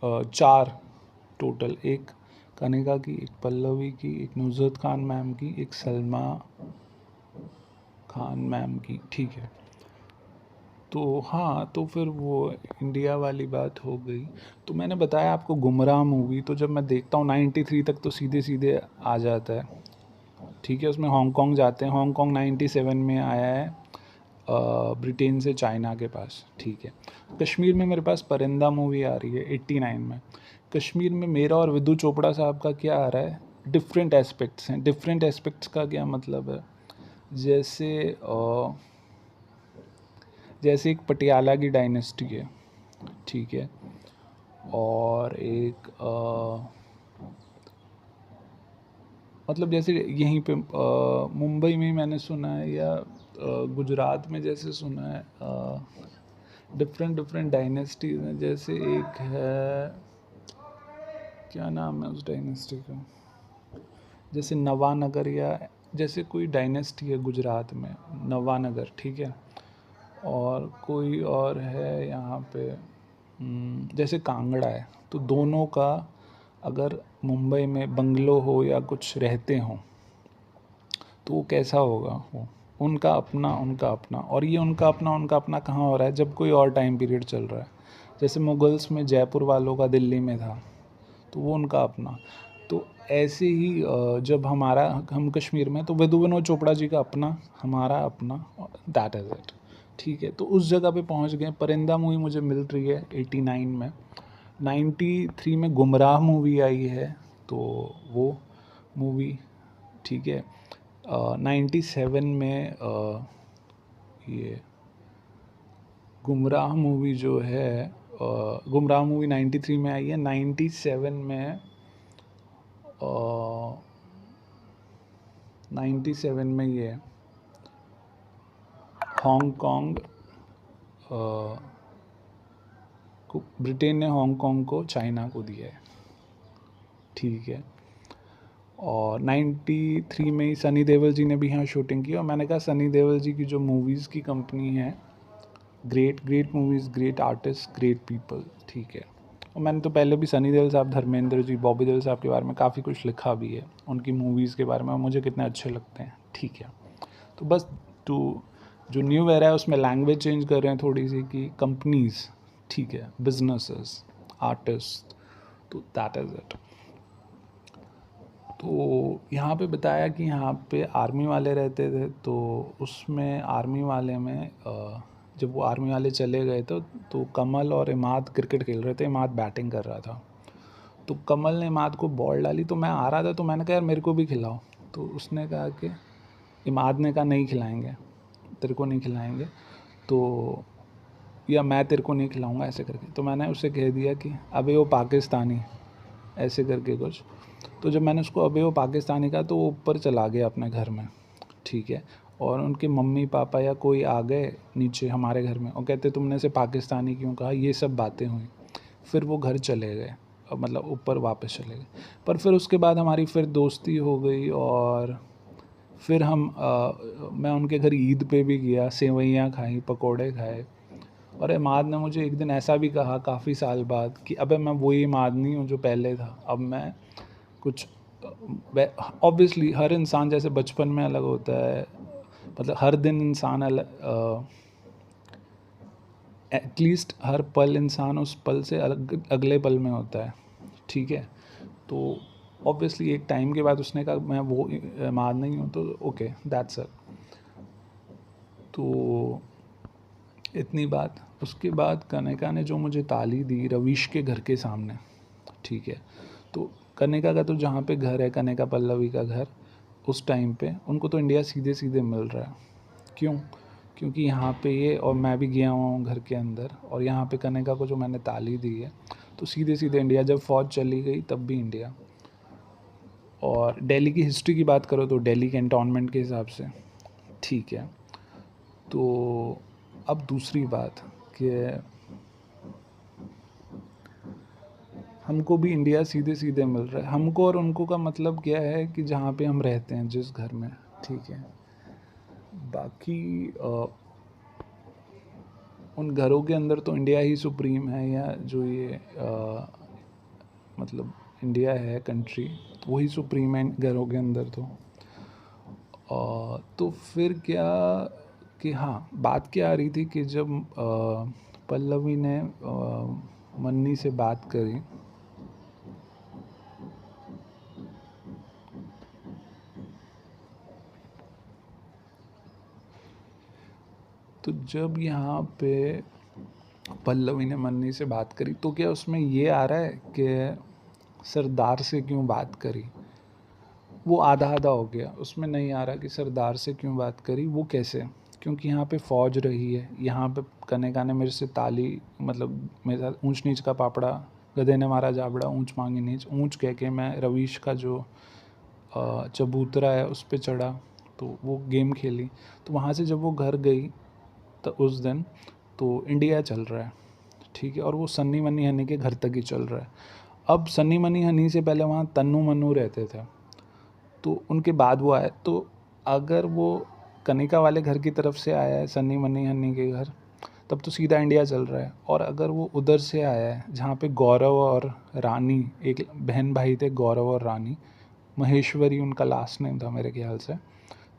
चार टोटल, एक कनिका की, एक पल्लवी की, एक नुसरत खान मैम की, एक सलमा खान मैम की, ठीक है। तो हाँ, तो फिर वो इंडिया वाली बात हो गई। तो मैंने बताया आपको गुमराह मूवी, तो जब मैं देखता हूँ 93 तक तो सीधे सीधे आ जाता है, ठीक है। उसमें हांगकांग जाते हैं, हांगकांग 97 में आया है ब्रिटेन से चाइना के पास, ठीक है। कश्मीर में मेरे पास परिंदा मूवी आ रही है 89 में। कश्मीर में मेरा और विदु चोपड़ा साहब का क्या आ रहा है, डिफरेंट एस्पेक्ट्स हैं। डिफरेंट एस्पेक्ट्स का क्या मतलब है, जैसे जैसे एक पटियाला की डायनेस्टी है, ठीक है, और एक मतलब जैसे यहीं पे मुंबई में मैंने सुना है, या गुजरात में जैसे सुना है, डिफरेंट डिफरेंट डायनेस्टीज हैं। जैसे एक है, क्या नाम है उस डायनेस्टी का, जैसे नवानगर, या जैसे कोई डायनेस्टी है गुजरात में, नवानगर, ठीक है। और कोई और है यहाँ पे, जैसे कांगड़ा है। तो दोनों का अगर मुंबई में बंगलो हो या कुछ रहते हों तो वो कैसा होगा, वो उनका अपना। और ये उनका अपना कहाँ हो रहा है, जब कोई और टाइम पीरियड चल रहा है। जैसे मुगल्स में जयपुर वालों का दिल्ली में था, तो वो उनका अपना। तो ऐसे ही जब हम कश्मीर में, तो विदु विनोद चोपड़ा जी का अपना, हमारा अपना, दैट इज़ इट, ठीक है। तो उस जगह पे पहुंच गए। परिंदा मूवी मुझे मिल रही है 89 में। 93 में गुमराह मूवी आई है, तो वो मूवी, ठीक है। 97 में ये गुमराह मूवी जो है, गुमराह मूवी 93 में आई है। 97 में 97 में ये हांगकांग को, ब्रिटेन ने हांगकांग को चाइना को दिया है, ठीक है। और 93 में ही सनी देओल जी ने भी यहाँ शूटिंग की। और मैंने कहा सनी देओल जी की जो मूवीज़ की कंपनी है, great great movies, great artist, great people, ठीक है। और मैंने तो पहले भी सनी देओल साहब, धर्मेंद्र जी, बॉबी देओल साहब के बारे में काफ़ी कुछ लिखा भी है, उनकी मूवीज़ के बारे में, मुझे कितने अच्छे लगते हैं, ठीक है। तो बस तो जो न्यू एरा है उसमें लैंग्वेज चेंज कर रहे हैं थोड़ी सी, कि कंपनीज, ठीक है, बिजनेसेस, आर्टिस्ट, तो दैट इज़ इट। तो यहाँ पे बताया कि यहाँ पे आर्मी वाले रहते थे, तो उसमें आर्मी वाले में जब वो आर्मी वाले चले गए तो कमल और इमाद क्रिकेट खेल रहे थे। इमाद बैटिंग कर रहा था, तो कमल ने इमाद को बॉल डाली, तो मैं आ रहा था, तो मैंने कहा यार मेरे को भी खिलाओ। तो उसने कहा कि, इमाद ने कहा नहीं खिलाएंगे, तेरे को नहीं खिलाएंगे, तो या मैं तेरे को नहीं खिलाऊंगा, ऐसे करके। तो मैंने उसे कह दिया कि अबे वो पाकिस्तानी, ऐसे करके कुछ। तो जब मैंने उसको अबे वो पाकिस्तानी कहा, तो वो ऊपर चला गया अपने घर में, ठीक है। और उनके मम्मी पापा या कोई आ गए नीचे हमारे घर में और कहते तुमने इसे पाकिस्तानी क्यों कहा, ये सब बातें हुई। फिर वो घर चले गए, मतलब ऊपर वापस चले गए। पर फिर उसके बाद हमारी फिर दोस्ती हो गई, और फिर मैं उनके घर ईद पे भी गया, सेवइयाँ खाई, पकोड़े खाए। और इमाद ने मुझे एक दिन ऐसा भी कहा काफ़ी साल बाद कि अबे मैं वही इमाद नहीं हूँ जो पहले था, अब मैं कुछ, ऑब्वियसली हर इंसान जैसे बचपन में अलग होता है, मतलब हर दिन इंसान अलग, एटलीस्ट हर पल इंसान उस पल से अलग अगले पल में होता है, ठीक है। तो ऑब्वियसली एक टाइम के बाद उसने कहा मैं वो इमाद नहीं हूँ, तो ओके, दैट्स इट। तो इतनी बात। उसके बाद कनिका ने जो मुझे ताली दी रवीश के घर के सामने, ठीक है। तो कनिका का तो जहाँ पे घर है, कनिका पल्लवी का घर, उस टाइम पे उनको तो इंडिया सीधे सीधे मिल रहा है। क्यों? क्योंकि यहाँ पे ये, और मैं भी गया हुआ हूँ घर के अंदर, और यहाँ पे कनिका को जो मैंने ताली दी है, तो सीधे सीधे इंडिया। जब फ़ौज चली गई तब भी इंडिया। और दिल्ली की हिस्ट्री की बात करो तो दिल्ली कैंटोनमेंट के हिसाब से, ठीक है। तो अब दूसरी बात कि हमको भी इंडिया सीधे सीधे मिल रहा है। हमको और उनको का मतलब क्या है कि जहाँ पे हम रहते हैं, जिस घर में, ठीक है। बाकी उन घरों के अंदर तो इंडिया ही सुप्रीम है, या जो ये मतलब इंडिया है कंट्री, वही सुप्रीम है घरों के अंदर। तो फिर क्या कि हाँ, बात क्या आ रही थी कि जब पल्लवी ने मन्नी से बात करी, तो जब यहाँ पे पल्लवी ने मन्नी से बात करी तो क्या उसमें ये आ रहा है कि सरदार से क्यों बात करी, वो आधा आधा हो गया। उसमें नहीं आ रहा कि सरदार से क्यों बात करी, वो कैसे, क्योंकि यहाँ पे फ़ौज रही है, यहाँ पे कने काने मेरे से ताली, मतलब मेरे साथ ऊंच नीच का पापड़ा, गधे ने मारा जाबड़ा, ऊंच मांगी नीच, ऊंच कह के मैं रवीश का जो चबूतरा है उस पर चढ़ा, तो वो गेम खेली। तो वहाँ से जब वो घर गई तो उस दिन तो इंडिया चल रहा है, ठीक है, और वो सन्नी मनी हनी के घर तक ही चल रहा है। अब सन्नी मनी हनी से पहले वहाँ तन्नू मन्नू रहते थे, तो उनके बाद वो आए। तो अगर वो कनिका वाले घर की तरफ से आया है, सन्नी मनी हनी के घर, तब तो सीधा इंडिया चल रहा है। और अगर वो उधर से आया है जहाँ पे गौरव और रानी, एक बहन भाई थे गौरव और रानी, महेश्वरी उनका लास्ट नेम था मेरे ख्याल से,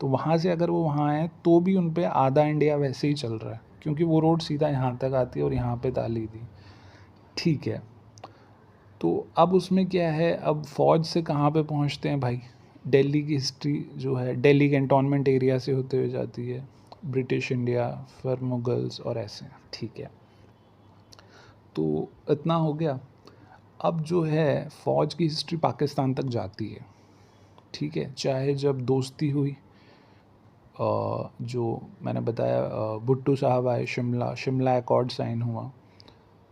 तो वहाँ से अगर वो वहाँ आए तो भी उन पे आधा इंडिया वैसे ही चल रहा है, क्योंकि वो रोड सीधा यहाँ तक आती है और यहाँ पे ताली दी, ठीक है। तो अब उसमें क्या है, अब फ़ौज से कहाँ पे पहुँचते हैं भाई, दिल्ली की हिस्ट्री जो है दिल्ली कैंटोनमेंट एरिया से होते हुए जाती है, ब्रिटिश इंडिया, फिर मुगल्स और ऐसे, ठीक है। तो इतना हो गया। अब जो है फ़ौज की हिस्ट्री पाकिस्तान तक जाती है, ठीक है, चाहे जब दोस्ती हुई, जो मैंने बताया भुट्टो साहब आए, शिमला शिमला अकॉर्ड साइन हुआ,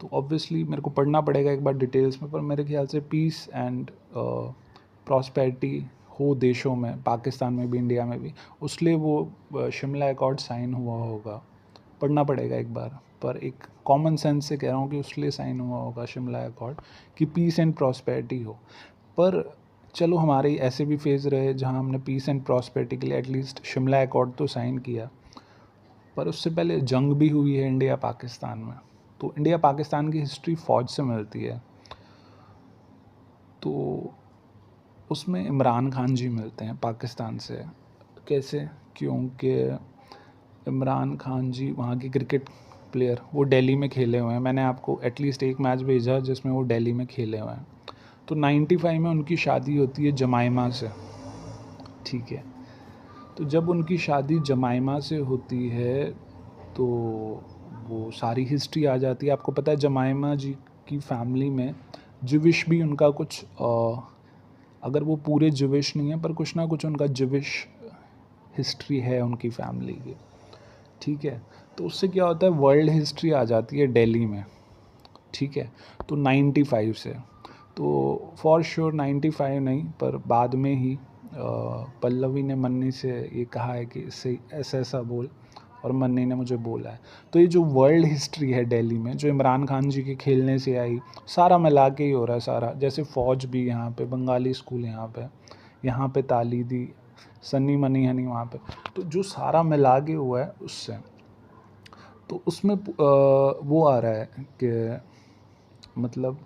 तो ऑब्वियसली मेरे को पढ़ना पड़ेगा एक बार डिटेल्स में, पर मेरे ख्याल से पीस एंड प्रॉस्पेरिटी हो देशों में, पाकिस्तान में भी इंडिया में भी, उसलिए वो शिमला अकॉर्ड साइन हुआ होगा, पढ़ना पड़ेगा एक बार, पर एक कॉमन सेंस से कह रहा हूँ कि उसलिए साइन हुआ होगा शिमला अकॉर्ड कि पीस एंड प्रॉस्पेरिटी हो। पर चलो हमारे ऐसे भी फेज़ रहे जहाँ हमने पीस एंड प्रॉस्पेरिटी के लिए एटलीस्ट शिमला अकॉर्ड तो साइन किया, पर उससे पहले जंग भी हुई है इंडिया पाकिस्तान में। तो इंडिया पाकिस्तान की हिस्ट्री फ़ौज से मिलती है, तो उसमें इमरान खान जी मिलते हैं पाकिस्तान से। कैसे, क्योंकि इमरान खान जी वहाँ के क्रिकेट प्लेयर, वो दिल्ली में खेले हुए हैं, मैंने आपको एटलीस्ट एक मैच भेजा जिसमें वो दिल्ली में खेले हुए हैं। तो 95 में उनकी शादी होती है जमाइमा से, ठीक है। तो जब उनकी शादी जमाइमा से होती है तो वो सारी हिस्ट्री आ जाती है। आपको पता है जमाइमा जी की फैमिली में जिविश भी उनका कुछ अगर वो पूरे जिविश नहीं है पर कुछ ना कुछ उनका जिविश हिस्ट्री है उनकी फैमिली की, ठीक है। तो उससे क्या होता है, वर्ल्ड हिस्ट्री आ जाती है दिल्ली में, ठीक है। तो 95 से, तो फॉर श्योर 95 नहीं, पर बाद में ही पल्लवी ने मन्नी से ये कहा है कि इससे ऐसा ऐसा बोल, और मन्नी ने मुझे बोला है। तो ये जो वर्ल्ड हिस्ट्री है दिल्ली में, जो इमरान खान जी के खेलने से आई, सारा मिला के ही हो रहा है सारा। जैसे फ़ौज भी यहाँ पे, बंगाली स्कूल यहाँ पे ताली दी, सन्नी मनी हनी वहाँ पे, तो जो सारा मिला के हुआ है उससे। तो उसमें वो आ रहा है कि मतलब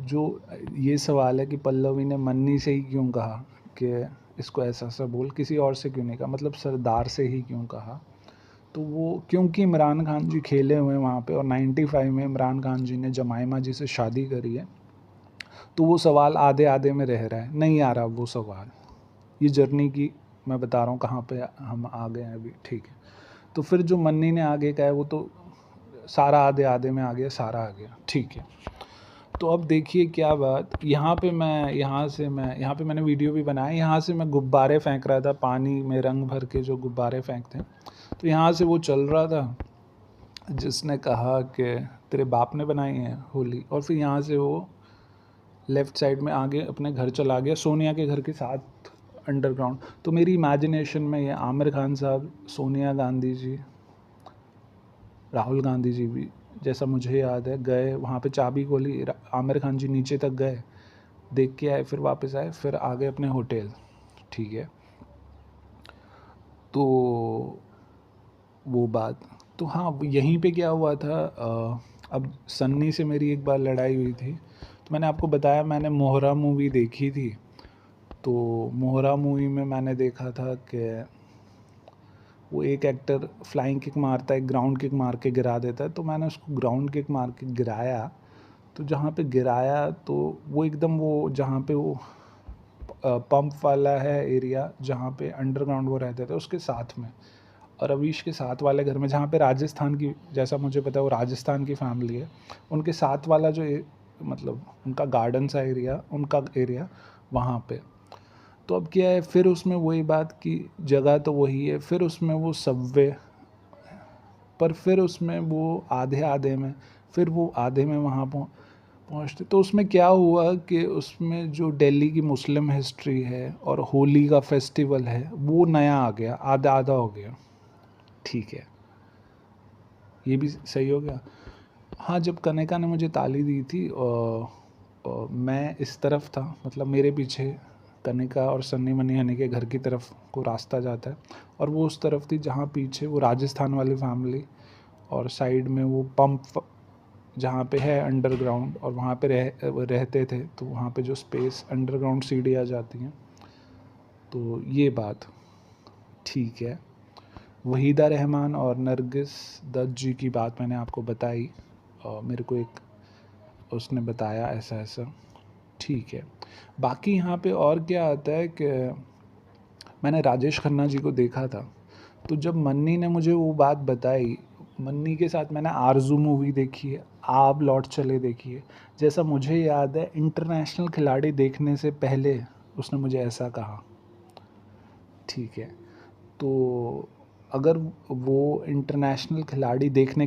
जो ये सवाल है कि पल्लवी ने मन्नी से ही क्यों कहा कि इसको ऐसा ऐसा बोल, किसी और से क्यों नहीं कहा, मतलब सरदार से ही क्यों कहा। तो वो क्योंकि इमरान खान जी खेले हुए हैं वहाँ पे, और 95 में इमरान खान जी ने जमाइमा जी से शादी करी है, तो वो सवाल आधे आधे में रह रहा है, नहीं आ रहा वो सवाल। ये जर्नी की मैं बता रहा हूँ कहाँ पे हम आ गए हैं अभी, ठीक है। तो फिर जो मन्नी ने आगे कहा है वो तो सारा आधे आधे में आ गया, सारा आ गया, ठीक है। तो अब देखिए क्या बात, यहाँ पे मैंने वीडियो भी बनाया, यहाँ से मैं गुब्बारे फेंक रहा था, पानी में रंग भर के जो गुब्बारे फेंकते हैं, तो यहाँ से वो चल रहा था जिसने कहा कि तेरे बाप ने बनाई है होली, और फिर यहाँ से वो लेफ़्ट साइड में आगे अपने घर चला गया, सोनिया के घर के साथ अंडरग्राउंड। तो मेरी इमेजिनेशन में ये आमिर खान साहब, सोनिया गांधी जी, राहुल गांधी जी भी, जैसा मुझे याद है, गए वहाँ पे चाबी खोली, आमिर खान जी नीचे तक गए, देख के आए, फिर वापस आए, फिर आ गए अपने होटल, ठीक है। तो वो बात, तो हाँ यहीं पे क्या हुआ था, अब सन्नी से मेरी एक बार लड़ाई हुई थी, तो मैंने आपको बताया मैंने मोहरा मूवी देखी थी। तो मोहरा मूवी में मैंने देखा था कि वो एक एक्टर फ्लाइंग किक मारता है, ग्राउंड किक मार के गिरा देता है, तो मैंने उसको ग्राउंड किक मार के गिराया। तो जहाँ पे गिराया तो वो एकदम वो जहाँ पे वो पंप वाला है एरिया, जहाँ पे अंडरग्राउंड वो रहते थे उसके साथ में, और अवीश के साथ वाले घर में, जहाँ पे राजस्थान की, जैसा मुझे पता है वो राजस्थान की फैमिली है, उनके साथ वाला जो मतलब उनका गार्डन सा एरिया, उनका एरिया वहाँ पे। तो अब क्या है, फिर उसमें वही बात की जगह तो वही है, फिर उसमें वो सबवे, पर फिर उसमें वो आधे आधे में, फिर वो आधे में वहाँ पहुँचते। तो उसमें क्या हुआ कि उसमें जो दिल्ली की मुस्लिम हिस्ट्री है और होली का फेस्टिवल है वो नया आ गया, आधा आधा हो गया। ठीक है, ये भी सही हो गया। हाँ, जब कनिका ने मुझे ताली दी थी मैं इस तरफ था, मतलब मेरे पीछे कनिका और सन्नी मनी हनी के घर की तरफ को रास्ता जाता है, और वो उस तरफ थी जहाँ पीछे वो राजस्थान वाली फैमिली, और साइड में वो पंप जहाँ पे है अंडरग्राउंड, और वहाँ पे रहते थे, तो वहाँ पे जो स्पेस अंडरग्राउंड सीढ़ियाँ जाती हैं। तो ये बात ठीक है। वहीदा रहमान और नरगिस दत्त जी की बात मैंने आपको बताई, और मेरे को एक उसने बताया ऐसा ऐसा, ठीक है। बाकी यहाँ पे और क्या आता है कि मैंने राजेश खन्ना जी को देखा था, तो जब मन्नी ने मुझे वो बात बताई, मन्नी के साथ मैंने आरजू मूवी देखी है, आप लौट चले देखी है। जैसा मुझे याद है, इंटरनेशनल खिलाड़ी देखने से पहले उसने मुझे ऐसा कहा, ठीक है। तो अगर वो इंटरनेशनल खिलाड़ी देखने